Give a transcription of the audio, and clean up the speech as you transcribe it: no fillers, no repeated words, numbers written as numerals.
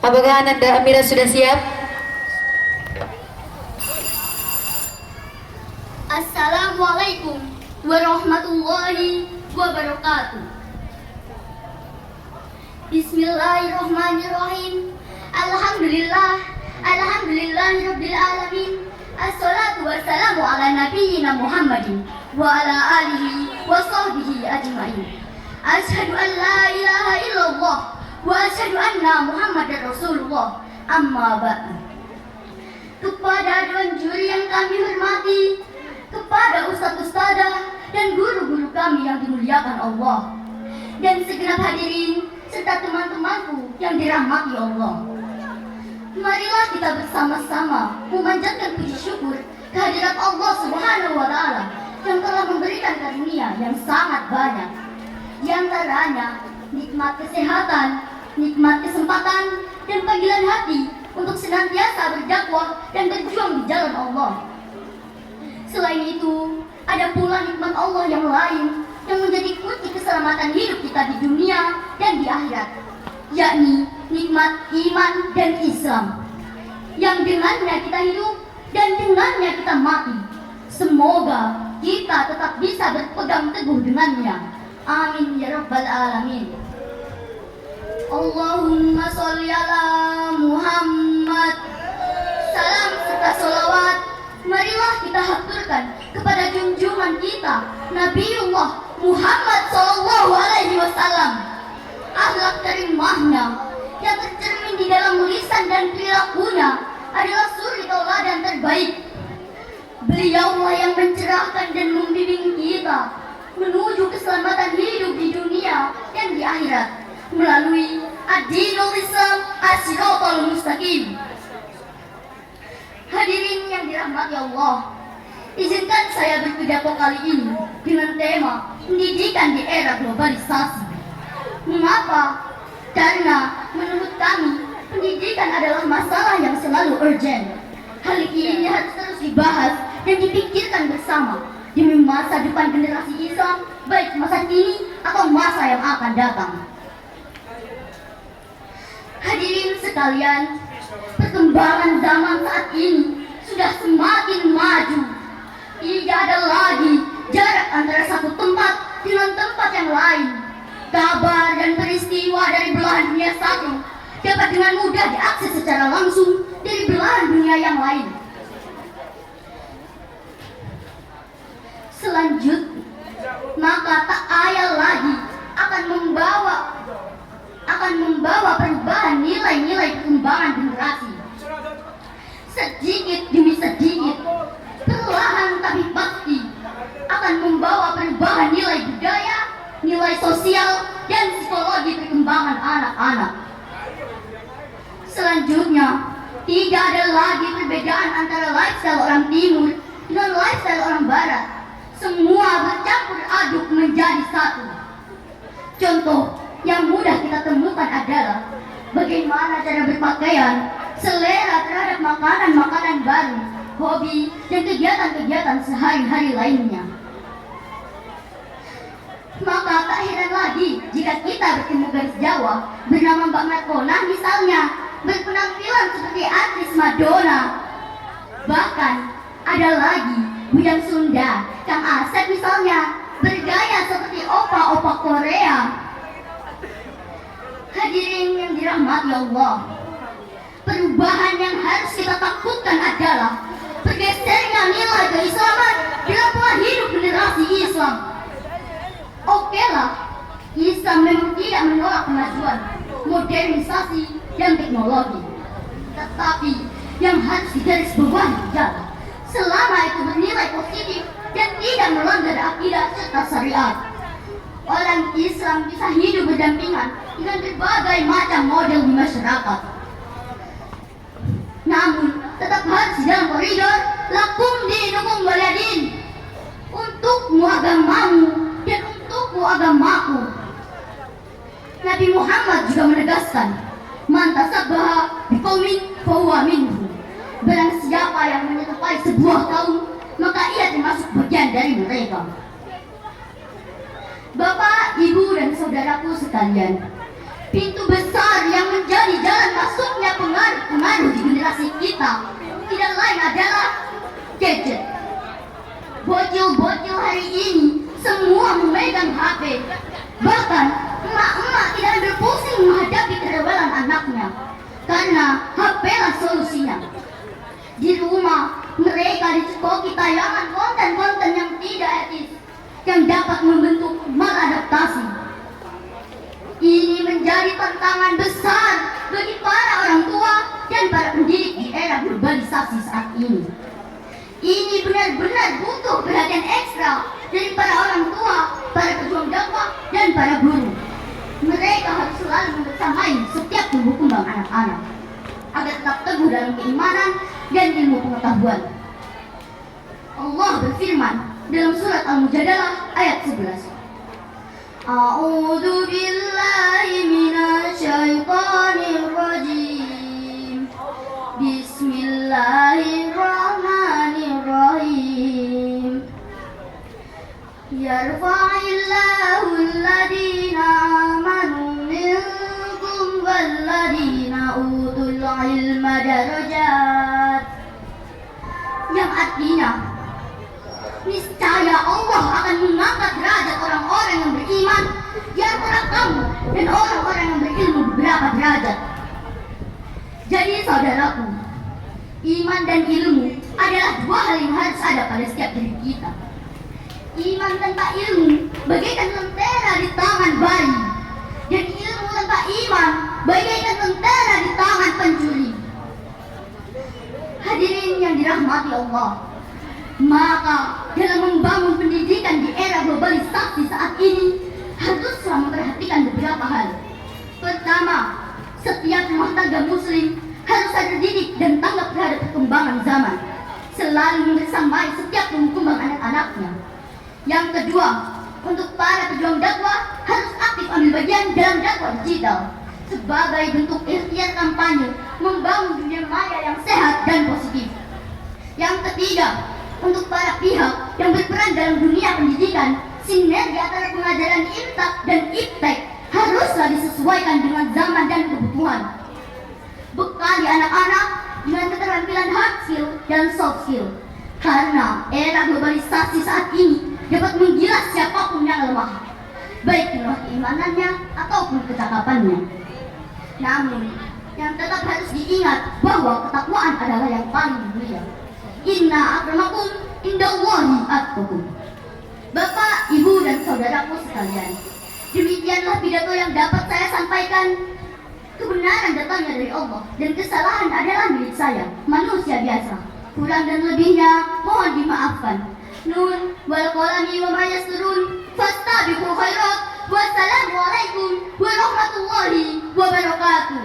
Apakah Ananda Amira sudah siap? Assalamualaikum warahmatullahi wabarakatuh. Bismillahirrahmanirrahim. Alhamdulillahirabbil alamin. Assalatu wassalamu ala nabiyyina Muhammadin wa ala alihi wa sahbihi ajmain. Asyhadu an la ilaha illallah wa asyhadu anna Muhammadar Rasulullah. Amma ba'du. Kepada dewan juri yang kami hormati, kepada ustadz-ustadzah dan guru-guru kami yang dimuliakan Allah, dan segenap hadirin serta teman-temanku yang dirahmati Allah, marilah kita bersama-sama memanjatkan puji syukur kehadirat Allah Subhanahu wa Ta'ala yang telah memberikan karunia yang sangat banyak, di antaranya nikmat kesehatan, nikmat kesempatan, dan panggilan hati untuk senantiasa berdakwah dan berjuang di jalan Allah. Selain itu, ada pula nikmat Allah yang lain yang menjadi kunci keselamatan hidup kita di dunia dan di akhirat, yakni nikmat iman dan Islam, yang dengannya kita hidup dan dengannya kita mati. Semoga kita tetap bisa berpegang teguh dengannya. Amin ya rabbal alamin. Allahumma sholli ala Muhammad. Salam serta sholawat marilah kita haturkan kepada junjungan kita Nabiullah Muhammad sallallahu alaihi wasallam. Akhlak karimahnya yang tercermin di dalam lisan dan perilakunya adalah suri tauladan terbaik. Beliaulah yang mencerahkan dan membimbing kita menuju keselamatan hidup di dunia dan di akhirat melalui ad-dinul Islam as-siratal mustaqim. Hadirin yang dirahmati Allah, izinkan saya berpidato kali ini dengan tema pendidikan di era globalisasi. Mengapa? Karena menurut kami pendidikan adalah masalah yang selalu urgent. Hal ini harus terus dibahas dan dipikirkan bersama demi masa depan generasi Islam, baik masa kini atau masa yang akan datang. Hadirin sekalian, perkembangan zaman saat ini sudah semakin maju. Tidak ada lagi jarak antara satu tempat dengan tempat yang lain. Kabar dan peristiwa dari belahan dunia satu dapat dengan mudah diakses secara langsung dari belahan dunia yang lain. Selanjutnya, maka tak ayal lagi akan membawa perubahan nilai-nilai perkembangan generasi. Sedikit demi sedikit, perlahan tapi pasti akan membawa perubahan nilai budaya, nilai sosial, dan psikologi perkembangan anak-anak. Selanjutnya, tidak ada lagi perbedaan antara lifestyle orang timur dengan lifestyle orang barat. Semua bercampur aduk menjadi satu. Contoh yang mudah kita temukan adalah bagaimana cara berpakaian, selera terhadap makanan-makanan baru, hobi, dan kegiatan-kegiatan sehari-hari lainnya. Maka tak heran lagi jika kita bertemu garis Jawa bernama Mbak Markona misalnya berpenampilan seperti artis Madonna. Bahkan ada lagi bujang Sunda, Kang Asep misalnya, bergaya seperti opa-opa Korea. Hadirin yang dirahmati Allah, perubahan yang harus kita takutkan adalah bergesernya nilai keislaman dalam pola hidup generasi Islam. Oke lah, Islam memang tidak menolak kemajuan, modernisasi, dan teknologi. Tetapi yang harus digarisbawahi adalah selama itu bernilai positif dan tidak melanggar akidah serta syariat. Orang Islam bisa hidup berdampingan dengan berbagai macam model di masyarakat. Namun tetap harus di dalam koridor lakum dinukum waliyadin, untukmu agamamu dan untukku agamaku. Nabi Muhammad juga menegaskan, man tasabbaha biqaumin fahuwa minhum. Barang siapa yang menyerupai sebuah kaum, maka ia termasuk bagian dari mereka. Bapak, Ibu, dan saudaraku sekalian, pintu besar yang menjadi jalan masuk generasi kita tidak lain adalah gadget. Bocil-bocil hari ini semua memegang HP. Bahkan emak-emak tidak berpusing menghadapi kerewelan anaknya, karena HP lah solusinya. Di rumah mereka dicekoki tayangan konten-konten yang tidak etis yang dapat membentuk maladaptasi. Ini menjadi tantangan besar bagi para orang tua dan para pendidik di era globalisasi saat ini. Ini benar-benar butuh perhatian ekstra dari para orang tua, para pejuang dakwah, dan para guru. Mereka harus selalu membersamai setiap tumbuh kembang anak-anak agar tetap teguh dalam keimanan dan ilmu pengetahuan. Allah berfirman dalam surat Al-Mujadalah ayat 11. A'udzu billahi minasyaitonir rajim. Bismillahirrahmanirrahim. Yarfa'illahu alladhina amanu minkum walladhina utul ilma darajat. Yang artinya, niscaya Allah akan mengangkat derajat orang-orang yang beriman di antara kamu dan orang-orang yang berilmu beberapa derajat. Jadi saudaraku, iman dan ilmu adalah dua hal yang harus ada pada setiap diri kita. Iman tanpa ilmu bagaikan lentera di tangan bayi, dan ilmu tanpa iman bagaikan lentera di tangan pencuri. Hadirin yang dirahmati Allah, maka dalam membangun pendidikan di era globalisasi saat ini haruslah memperhatikan beberapa hal. Pertama, setiap rumah tangga muslim harus terdidik dan tanggap terhadap perkembangan zaman, selalu membersamai setiap perkembangan anak-anaknya. Yang kedua, untuk para pejuang dakwah harus aktif ambil bagian dalam dakwah digital sebagai bentuk ikhtiar kampanye membangun dunia maya yang sehat dan positif. Yang ketiga, untuk para pihak yang berperan dalam dunia pendidikan, sinergi antara pengajaran imtak dan iptek haruslah disesuaikan dengan zaman dan kebutuhan. Bekali anak-anak dengan keterampilan hard skill dan soft skill, karena era globalisasi saat ini dapat menggilas siapapun yang lemah, baik lemah keimanannya ataupun kecakapannya. Namun, yang tetap harus diingat bahwa ketakwaan adalah yang paling mulia. Inna akramakum indallahi atqakum. Bapak, Ibu, dan saudaraku sekalian, demikianlah pidato yang dapat saya sampaikan. Kebenaran datangnya dari Allah dan kesalahan adalah milik saya, manusia biasa. Kurang dan lebihnya mohon dimaafkan. Nun wal qalami wa ma yasturun fastabiqul khairat. Wassalamualaikum warahmatullahi wabarakatuh.